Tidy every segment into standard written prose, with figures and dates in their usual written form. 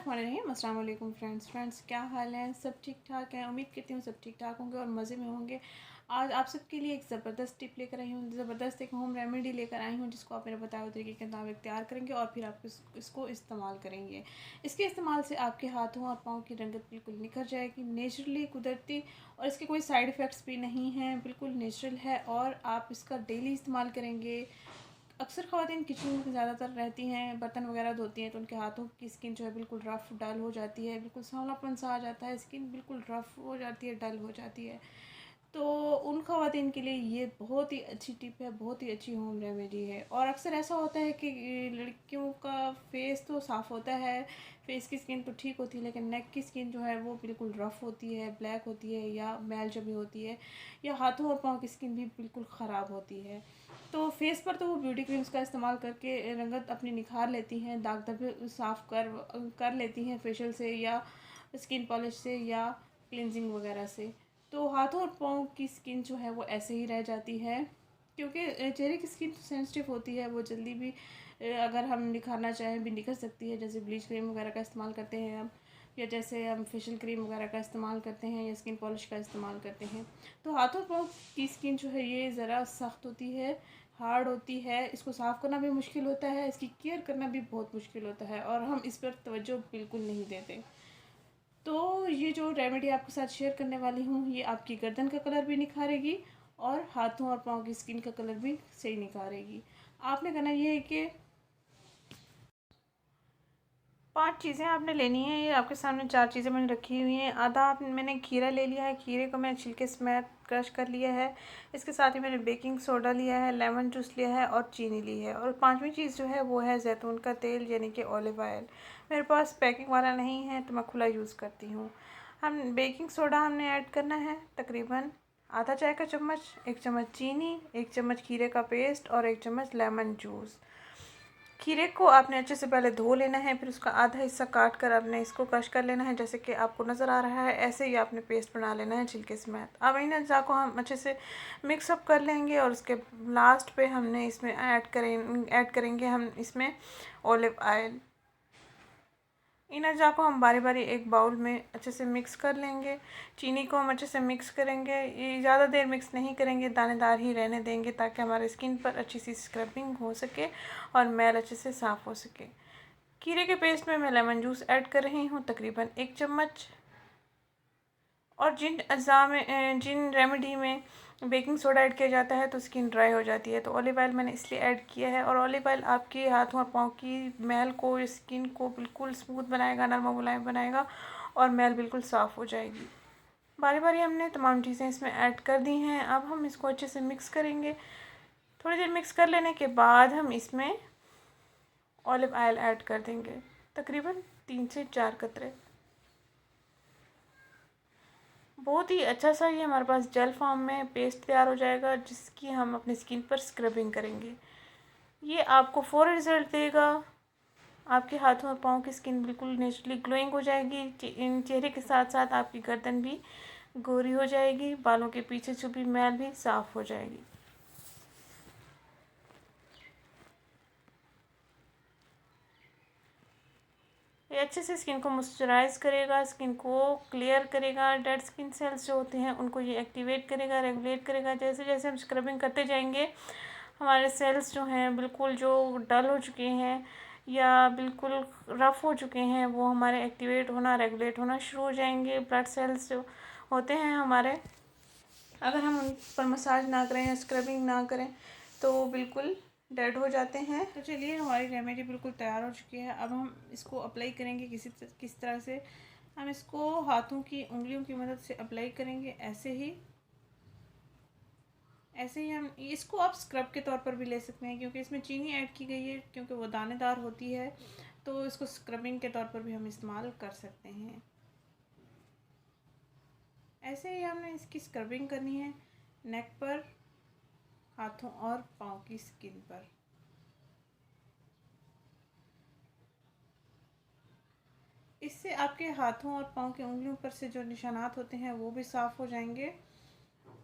बिस्मिल्लाहिर्रहमानिर्रहीम। अस्सलाम वालेकुम फ्रेंड्स, क्या हाल है? सब ठीक ठाक हैं। उम्मीद करती हूँ सब ठीक ठाक होंगे और मज़े में होंगे। आज आप सबके लिए एक ज़बरदस्त टिप लेकर आई हूँ, ज़बरदस्त एक होम रेमेडी लेकर आई हूँ जिसको आप मेरे बताए हुए तरीके के मुताबिक तैयार करेंगे और फिर आप इसको इस्तेमाल करेंगे। इसके इस्तेमाल से आपके हाथों और पाँव की रंगत बिल्कुल निखर जाएगी, नेचुरली, कुदरती, और इसके कोई साइड इफ़ेक्ट्स भी नहीं हैं, बिल्कुल नेचुरल है और आप इसका डेली इस्तेमाल करेंगे। अक्सर ख़वातीन किचन में ज़्यादातर रहती हैं, बर्तन वगैरह धोती हैं, तो उनके हाथों की स्किन जो है बिल्कुल रफ़ डल हो जाती है, बिल्कुल सांवलापन सा आ जाता है, स्किन बिल्कुल रफ़ हो जाती है, डल हो जाती है। तो उन ख़वातीन के लिए ये बहुत ही अच्छी टिप है, बहुत ही अच्छी होम रेमेडी है। और अक्सर ऐसा होता है कि लड़कियों का फेस तो साफ़ होता है, फेस की स्किन तो ठीक होती है, लेकिन नेक की स्किन जो है वो बिल्कुल रफ़ होती है, ब्लैक होती है, या मैल जमी होती है, या हाथों और पाँव की स्किन भी बिल्कुल ख़राब होती है। तो फेस पर तो वो ब्यूटी क्रीम्स का इस्तेमाल करके रंगत अपनी निखार लेती हैं, दाग धब्बे साफ़ कर लेती हैं फेशियल से या स्किन पॉलिश से या क्लिनजिंग वगैरह से। तो हाथों और पाँव की स्किन जो है वो ऐसे ही रह जाती है, क्योंकि चेहरे की स्किन सेंसिटिव होती है, वो जल्दी भी अगर हम निखारना चाहें भी निखर सकती है। जैसे ब्लीच क्रीम वगैरह का इस्तेमाल करते हैं हम, या जैसे हम फेशियल क्रीम वगैरह का इस्तेमाल करते हैं, या स्किन पॉलिश का इस्तेमाल करते हैं। तो हाथों पाँव की स्किन जो है ये ज़रा सख्त होती है, हार्ड होती है, इसको साफ़ करना भी मुश्किल होता है, इसकी केयर करना भी बहुत मुश्किल होता है, और हम इस पर तवज्जो बिल्कुल नहीं देते। तो ये जो रेमेडी आपके साथ शेयर करने वाली हूँ, ये आपकी गर्दन का कलर भी निखारेगी और हाथों और पाँव की स्किन का कलर भी सही निखारेगी। आपने करना ये है कि 5 चीज़ें आपने लेनी है। ये आपके सामने 4 चीज़ें मैंने रखी हुई हैं। मैंने खीरा ले लिया है, खीरे को मैंने छिलके समेत क्रश कर लिया है। इसके साथ ही मैंने बेकिंग सोडा लिया है, लेमन जूस लिया है और चीनी ली है। और 5वीं चीज़ जो है वो है जैतून का तेल, यानी कि ऑलिव ऑयल। मेरे पास पैकिंग वाला नहीं है तो मैं खुला यूज़ करती हूँ। बेकिंग सोडा हमने ऐड करना है तकरीबन आधा चाय का चम्मच, 1 चम्मच चीनी, 1 चम्मच खीरे का पेस्ट और 1 चम्मच लेमन जूस। खीरे को आपने अच्छे से पहले धो लेना है, फिर उसका आधा हिस्सा काट कर आपने इसको क्रश कर लेना है, जैसे कि आपको नज़र आ रहा है। ऐसे ही आपने पेस्ट बना लेना है छिलके समेत। अब इन अज्जा को हम अच्छे से मिक्सअप कर लेंगे और उसके लास्ट पे हमने इसमें ऐड करेंगे हम इसमें ऑलिव ऑयल। इन अज्जा को हम बारी बारी एक बाउल में अच्छे से मिक्स कर लेंगे। चीनी को हम अच्छे से मिक्स करेंगे, ये ज़्यादा देर मिक्स नहीं करेंगे, दानेदार ही रहने देंगे ताकि हमारे स्किन पर अच्छी सी स्क्रबिंग हो सके और मैल अच्छे से साफ़ हो सके। खीरे के पेस्ट में मैं लेमन जूस ऐड कर रही हूँ तकरीबन 1 चम्मच। और जिन रेमेडी में बेकिंग सोडा ऐड किया जाता है तो स्किन ड्राई हो जाती है, तो ऑलिव ऑयल मैंने इसलिए ऐड किया है। और ऑलिव ऑयल आपके हाथों और पाँव की मैल को, स्किन को बिल्कुल स्मूथ बनाएगा, नरम मुलायम बनाएगा और मैल बिल्कुल साफ़ हो जाएगी। बारी बारी हमने तमाम चीज़ें इसमें ऐड कर दी हैं। अब हम इसको अच्छे से मिक्स करेंगे। थोड़ी देर मिक्स कर लेने के बाद हम इसमें ऑलिव ऑयल ऐड कर देंगे, तकरीबन 3 से 4 कतरे। बहुत ही अच्छा सा ये हमारे पास जेल फॉर्म में पेस्ट तैयार हो जाएगा, जिसकी हम अपनी स्किन पर स्क्रबिंग करेंगे। ये आपको फ़ौरी रिज़ल्ट देगा। आपके हाथों और पाँव की स्किन बिल्कुल नेचुरली ग्लोइंग हो जाएगी। इन चेहरे के साथ साथ आपकी गर्दन भी गोरी हो जाएगी, बालों के पीछे छुपी मैल भी साफ़ हो जाएगी। ये अच्छे से स्किन को मॉइस्चराइज़ करेगा, स्किन को क्लियर करेगा, डेड स्किन सेल्स जो होते हैं उनको ये एक्टिवेट करेगा, रेगुलेट करेगा। जैसे जैसे हम स्क्रबिंग करते जाएंगे, हमारे सेल्स जो हैं बिल्कुल जो डल हो चुके हैं या बिल्कुल रफ़ हो चुके हैं, वो हमारे एक्टिवेट होना, रेगुलेट होना शुरू हो जाएंगे। ब्लड सेल्स जो होते हैं हमारे, अगर हम उन पर मसाज ना करें या स्क्रबिंग ना करें तो बिल्कुल डेड हो जाते हैं। तो चलिए, हमारी रेमेडी बिल्कुल तैयार हो चुकी है। अब हम इसको अप्लाई करेंगे किस तरह से। हम इसको हाथों की उंगलियों की मदद से अप्लाई करेंगे, ऐसे ही हम इसको आप स्क्रब के तौर पर भी ले सकते हैं, क्योंकि इसमें चीनी ऐड की गई है, क्योंकि वो दानेदार होती है, तो इसको स्क्रबिंग के तौर पर भी हम इस्तेमाल कर सकते हैं। ऐसे ही हमने इसकी स्क्रबिंग करनी है नेक पर, हाथों और पाँव की स्किन पर। इससे आपके हाथों और पाँव की उंगलियों पर से जो निशानात होते हैं वो भी साफ़ हो जाएंगे।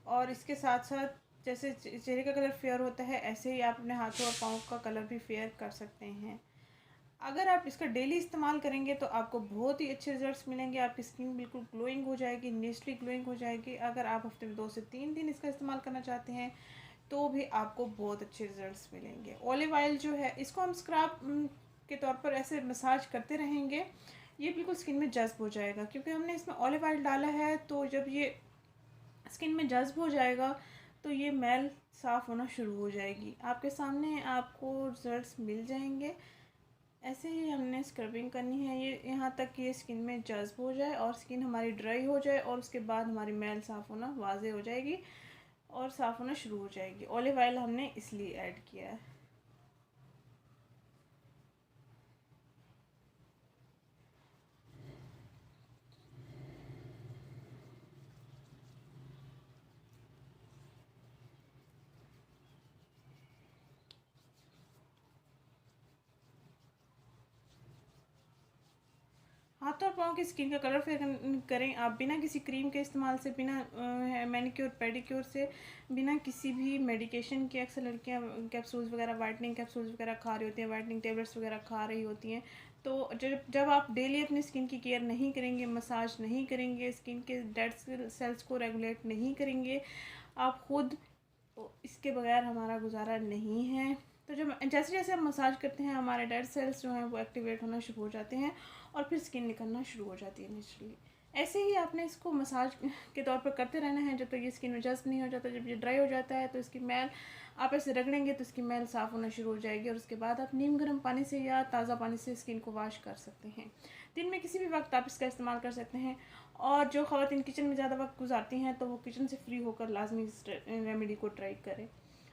और इसके साथ साथ जैसे चेहरे का कलर फेयर होता है, ऐसे ही आप अपने हाथों और पाँव का कलर भी फेयर कर सकते हैं। अगर आप इसका डेली इस्तेमाल करेंगे तो आपको बहुत ही अच्छे रिजल्ट्स मिलेंगे। आपकी स्किन बिल्कुल ग्लोइंग हो जाएगी, नेचुरली ग्लोइंग हो जाएगी। अगर आप हफ्ते में 2 से 3 दिन इसका इस्तेमाल करना चाहते हैं तो भी आपको बहुत अच्छे रिजल्ट्स मिलेंगे। ऑलिव ऑयल जो है इसको हम स्क्रब के तौर पर ऐसे मसाज करते रहेंगे, ये बिल्कुल स्किन में जज्ब हो जाएगा, क्योंकि हमने इसमें ऑलिव ऑयल डाला है। तो जब ये स्किन में जज्ब हो जाएगा तो ये मैल साफ़ होना शुरू हो जाएगी। आपके सामने आपको रिजल्ट्स मिल जाएंगे। ऐसे ही हमने स्क्रबिंग करनी है ये यहाँ तक कि ये स्किन में जज्ब हो जाए और स्किन हमारी ड्राई हो जाए, और उसके बाद हमारी मैल साफ़ होना वाज़े हो जाएगी और साफ़ होना शुरू हो जाएगी। ऑलिव ऑयल हमने इसलिए ऐड किया है। हाथों और पाँव की स्किन का कलर फेयर करें आप बिना किसी क्रीम के इस्तेमाल से, बिना मैनिक्योर पेडिक्योर से, बिना किसी भी मेडिकेशन के। अक्सर लड़कियां कैप्सूल्स वगैरह, वाइटनिंग कैप्सूल्स वगैरह खा रही होती हैं, वाइटनिंग टेबलेट्स वगैरह खा रही होती हैं। तो जब आप डेली अपनी स्किन की केयर नहीं करेंगे, मसाज नहीं करेंगे, स्किन के डेड सेल्स को रेगुलेट नहीं करेंगे, आप खुद, इसके बगैर हमारा गुजारा नहीं है। तो जब जैसे जैसे हम मसाज करते हैं हमारे डेड सेल्स जो हैं वो एक्टिवेट होना शुरू हो जाते हैं और फिर स्किन निकलना शुरू हो जाती है नेचुरली। ऐसे ही आपने इसको मसाज के तौर पर करते रहना है जब तक ये स्किन में जस्ट नहीं हो जाता। जब ये ड्राई हो जाता है तो इसकी मैल आप ऐसे रगड़ेंगे तो इसकी मैल साफ़ होना शुरू हो जाएगी, और उसके बाद आप नीम गर्म पानी से या ताज़ा पानी से स्किन को वॉश कर सकते हैं। दिन में किसी भी वक्त आप इसका इस्तेमाल कर सकते हैं। और जो ख़वातीन किचन में ज़्यादा वक्त गुजारती हैं तो वो किचन से फ्री होकर लाजमी इस रेमेडी को ट्राई करें।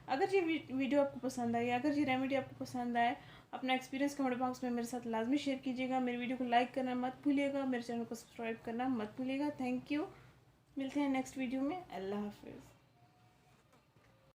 अगर ये वीडियो आपको पसंद आई, अगर ये रेमेडी आपको पसंद आए, अपना एक्सपीरियंस कमेंट बॉक्स में मेरे साथ लाजमी शेयर कीजिएगा। मेरे वीडियो को लाइक करना मत भूलिएगा, मेरे चैनल को सब्सक्राइब करना मत भूलिएगा। Thank you. मिलते हैं नेक्स्ट वीडियो में। अल्लाह हाफिज़।